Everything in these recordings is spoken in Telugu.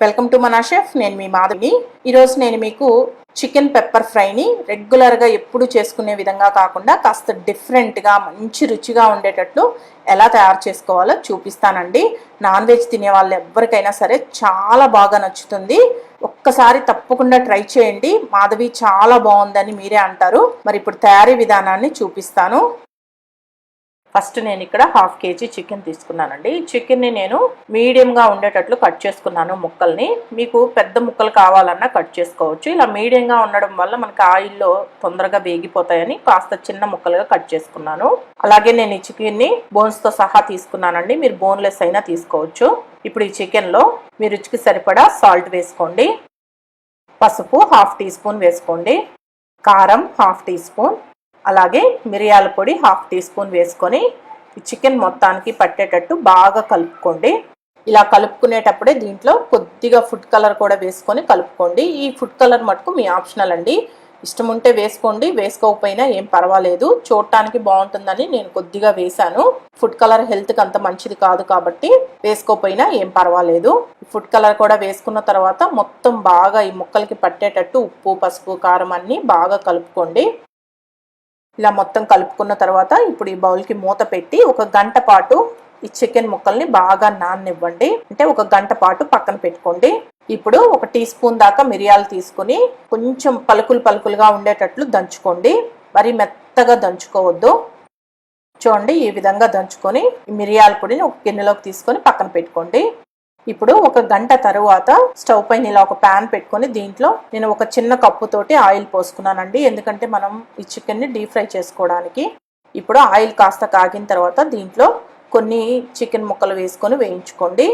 వెల్కమ్ టు మనా షెఫ్. నేను మీ మాధవి. ఈరోజు నేను మీకు చికెన్ పెప్పర్ ఫ్రైని రెగ్యులర్గా ఎప్పుడు చేసుకునే విధంగా కాకుండా కాస్త డిఫరెంట్గా మంచి రుచిగా ఉండేటట్లు ఎలా తయారు చేసుకోవాలో చూపిస్తానండి. నాన్ వెజ్ తినే వాళ్ళు ఎవరికైనా సరే చాలా బాగా నచ్చుతుంది. ఒక్కసారి తప్పకుండా ట్రై చేయండి. మాధవి చాలా బాగుందని మీరే అంటారు. మరి ఇప్పుడు తయారీ విధానాన్ని చూపిస్తాను. ఫస్ట్ నేను ఇక్కడ 1/2 kg చికెన్ తీసుకున్నానండి. చికెన్ని నేను మీడియంగా ఉండేటట్లు కట్ చేసుకున్నాను ముక్కల్ని. మీకు పెద్ద ముక్కలు కావాలన్నా కట్ చేసుకోవచ్చు. ఇలా మీడియంగా ఉండడం వల్ల మనకి ఆయిల్లో తొందరగా వేగిపోతాయని కాస్త చిన్న ముక్కలుగా కట్ చేసుకున్నాను. అలాగే నేను ఈ చికెన్ని బోన్స్తో సహా తీసుకున్నానండి. మీరు బోన్లెస్ అయినా తీసుకోవచ్చు. ఇప్పుడు ఈ చికెన్లో మీ రుచికి సరిపడా సాల్ట్ వేసుకోండి. పసుపు 1/2 టీ స్పూన్ వేసుకోండి. కారం 1/2 టీ స్పూన్, అలాగే మిరియాల పొడి 1/2 టీ స్పూన్ వేసుకొని ఈ చికెన్ మొత్తానికి పట్టేటట్టు బాగా కలుపుకోండి. ఇలా కలుపుకునేటప్పుడే దీంట్లో కొద్దిగా ఫుడ్ కలర్ కూడా వేసుకొని కలుపుకోండి. ఈ ఫుడ్ కలర్ మటుకు మీ ఆప్షనల్ అండి. ఇష్టం ఉంటే వేసుకోండి, వేసుకోకపోయినా ఏం పర్వాలేదు. చూడటానికి బాగుంటుందని నేను కొద్దిగా వేశాను. ఫుడ్ కలర్ హెల్త్కి అంత మంచిది కాదు కాబట్టి వేసుకోకపోయినా ఏం పర్వాలేదు. ఫుడ్ కలర్ కూడా వేసుకున్న తర్వాత మొత్తం బాగా ఈ ముక్కలకి పట్టేటట్టు ఉప్పు, పసుపు, కారం అన్నీ బాగా కలుపుకోండి. ఇలా మొత్తం కలుపుకున్న తర్వాత ఇప్పుడు ఈ బౌల్కి మూత పెట్టి 1 గంట పాటు ఈ చికెన్ ముక్కల్ని బాగా నాననివ్వండి. అంటే 1 గంట పాటు పక్కన పెట్టుకోండి. ఇప్పుడు 1 టీ స్పూన్ దాకా మిరియాలు తీసుకుని కొంచెం పలుకులుగా ఉండేటట్లు దంచుకోండి. మరి మెత్తగా దంచుకోవద్దు. చూడండి, ఈ విధంగా దంచుకొని మిరియాల పొడిని ఒక గిన్నెలోకి తీసుకొని పక్కన పెట్టుకోండి. ఇప్పుడు 1 గంట తరువాత స్టవ్ పైన ఇలా ఒక ప్యాన్ పెట్టుకొని దీంట్లో నేను ఒక చిన్న కప్పుతోటి ఆయిల్ పోసుకున్నానండి. ఎందుకంటే మనం ఈ చికెన్ని డీప్ ఫ్రై చేసుకోవడానికి. ఇప్పుడు ఆయిల్ కాస్త కాగిన తర్వాత దీంట్లో కొన్ని చికెన్ ముక్కలు వేసుకొని వేయించుకోండి.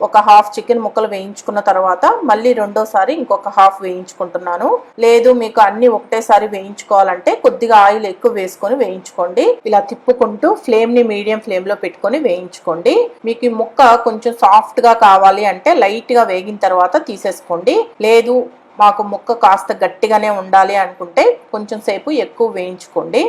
ఒక 1/2 చికెన్ ముక్కలు వేయించుకున్న తర్వాత మళ్ళీ రెండోసారి ఇంకొక 1/2 వేయించుకుంటున్నాను. లేదు మీకు అన్ని ఒకటేసారి వేయించుకోవాలంటే కొద్దిగా ఆయిల్ ఎక్కువ వేసుకొని వేయించుకోండి. ఇలా తిప్పుకుంటూ ఫ్లేమ్ని మీడియం ఫ్లేమ్లో పెట్టుకొని వేయించుకోండి. మీకు ఈ ముక్క కొంచెం సాఫ్ట్గా కావాలి అంటే లైట్గా వేగిన తర్వాత తీసేసుకోండి. లేదు మాకు ముక్క కాస్త గట్టిగానే ఉండాలి అనుకుంటే కొంచెం సేపు ఎక్కువ వేయించుకోండి.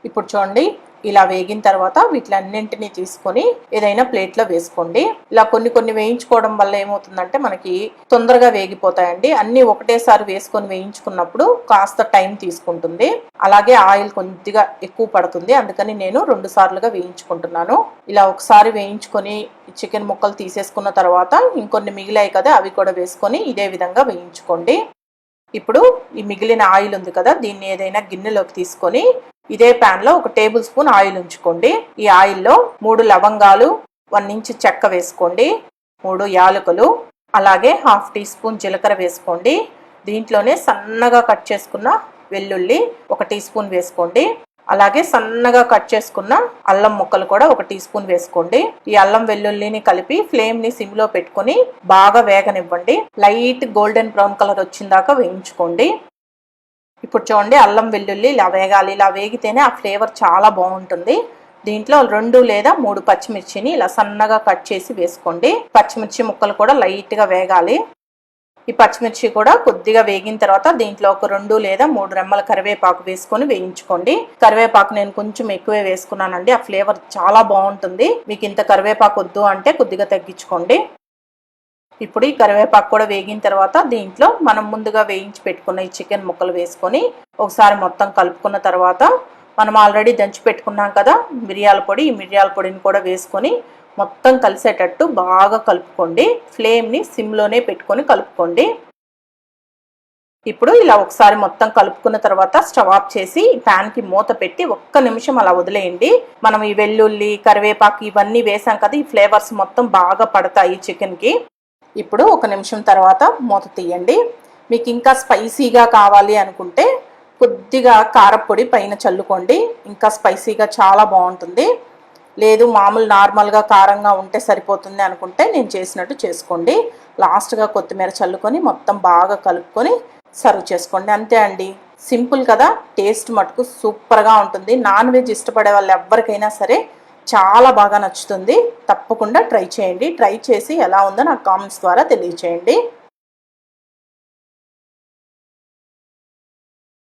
ఇప్పుడు చూడండి, ఇలా వేగిన తర్వాత వీటిలన్నింటినీ తీసుకొని ఏదైనా ప్లేట్లో వేసుకోండి. ఇలా కొన్ని వేయించుకోవడం వల్ల ఏమవుతుందంటే మనకి తొందరగా వేగిపోతాయండి. అన్నీ ఒకటేసారి వేసుకొని వేయించుకున్నప్పుడు కాస్త టైం తీసుకుంటుంది. అలాగే ఆయిల్ కొద్దిగా ఎక్కువ పడుతుంది. అందుకని నేను 2 సార్లుగా వేయించుకుంటున్నాను. ఇలా ఒకసారి వేయించుకొని చికెన్ ముక్కలు తీసేసుకున్న తర్వాత ఇంకొన్ని మిగిలాయి కదా, అవి కూడా వేసుకొని ఇదే విధంగా వేయించుకోండి. ఇప్పుడు ఈ మిగిలిన ఆయిల్ ఉంది కదా, దీన్ని ఏదైనా గిన్నెలోకి తీసుకొని ఇదే ప్యాన్లో 1 టేబుల్ స్పూన్ ఆయిల్ ఉంచుకోండి. ఈ ఆయిల్లో 3 లవంగాలు, 1 ఇంచు చెక్క వేసుకోండి, 3 యాలకులు, అలాగే 1/2 టీ స్పూన్ జీలకర్ర వేసుకోండి. దీంట్లోనే సన్నగా కట్ చేసుకున్న వెల్లుల్లి 1 టీ స్పూన్ వేసుకోండి. అలాగే సన్నగా కట్ చేసుకున్న అల్లం ముక్కలు కూడా 1 టీ స్పూన్ వేసుకోండి. ఈ అల్లం వెల్లుల్లిని కలిపి ఫ్లేమ్ని సిమ్లో పెట్టుకొని బాగా వేగనివ్వండి. లైట్ గోల్డెన్ బ్రౌన్ కలర్ వచ్చిందాకా వేయించుకోండి. ఇప్పుడు చూడండి, అల్లం వెల్లుల్లి ఇలా వేగాలి. ఇలా వేగితేనే ఆ ఫ్లేవర్ చాలా బాగుంటుంది. దీంట్లో 2 లేదా 3 పచ్చిమిర్చిని ఇలా సన్నగా కట్ చేసి వేసుకోండి. పచ్చిమిర్చి ముక్కలు కూడా లైట్గా వేగాలి. ఈ పచ్చిమిర్చి కూడా కొద్దిగా వేగిన తర్వాత దీంట్లో ఒక 2 లేదా 3 రెమ్మల కరివేపాకు వేసుకొని వేయించుకోండి. కరివేపాకు నేను కొంచెం ఎక్కువే వేసుకున్నానండి. ఆ ఫ్లేవర్ చాలా బాగుంటుంది. మీకు ఇంత కరివేపాకు వద్దు అంటే కొద్దిగా తగ్గించుకోండి. ఇప్పుడు ఈ కరివేపాకు కూడా వేగిన తర్వాత దీంట్లో మనం ముందుగా వేయించి పెట్టుకున్న ఈ చికెన్ ముక్కలు వేసుకొని ఒకసారి మొత్తం కలుపుకున్న తర్వాత మనం ఆల్రెడీ దంచి పెట్టుకున్నాం కదా మిరియాల పొడి, ఈ మిరియాల పొడిని కూడా వేసుకొని మొత్తం కలిసేటట్టు బాగా కలుపుకోండి. ఫ్లేమ్ని సిమ్లోనే పెట్టుకొని కలుపుకోండి. ఇప్పుడు ఇలా ఒకసారి మొత్తం కలుపుకున్న తర్వాత స్టవ్ ఆఫ్ చేసి ప్యాన్కి మూత పెట్టి 1 నిమిషం అలా వదిలేయండి. మనం ఈ వెల్లుల్లి, కరివేపాకు ఇవన్నీ వేసాం కదా, ఈ ఫ్లేవర్స్ మొత్తం బాగా పడతాయి చికెన్కి. ఇప్పుడు 1 నిమిషం తర్వాత మూత తీయండి. మీకు ఇంకా స్పైసీగా కావాలి అనుకుంటే కొద్దిగా కారపొడి పైన చల్లుకోండి. ఇంకా స్పైసీగా చాలా బాగుంటుంది. లేదు మామూలు నార్మల్గా కారంగా ఉంటే సరిపోతుంది అనుకుంటే నేను చేసినట్టు చేసుకోండి. లాస్ట్గా కొత్తిమీర చల్లుకొని మొత్తం బాగా కలుపుకొని సర్వ్ చేసుకోండి. అంతే అండి, సింపుల్ కదా. టేస్ట్ మటుకు సూపర్గా ఉంటుంది. నాన్ వెజ్ ఇష్టపడే వాళ్ళు ఎవరికైనా సరే చాలా బాగా నచ్చుతుంది. తప్పకుండా ట్రై చేయండి. ట్రై చేసి ఎలా ఉందో నాకు కామెంట్స్ ద్వారా తెలియచేయండి.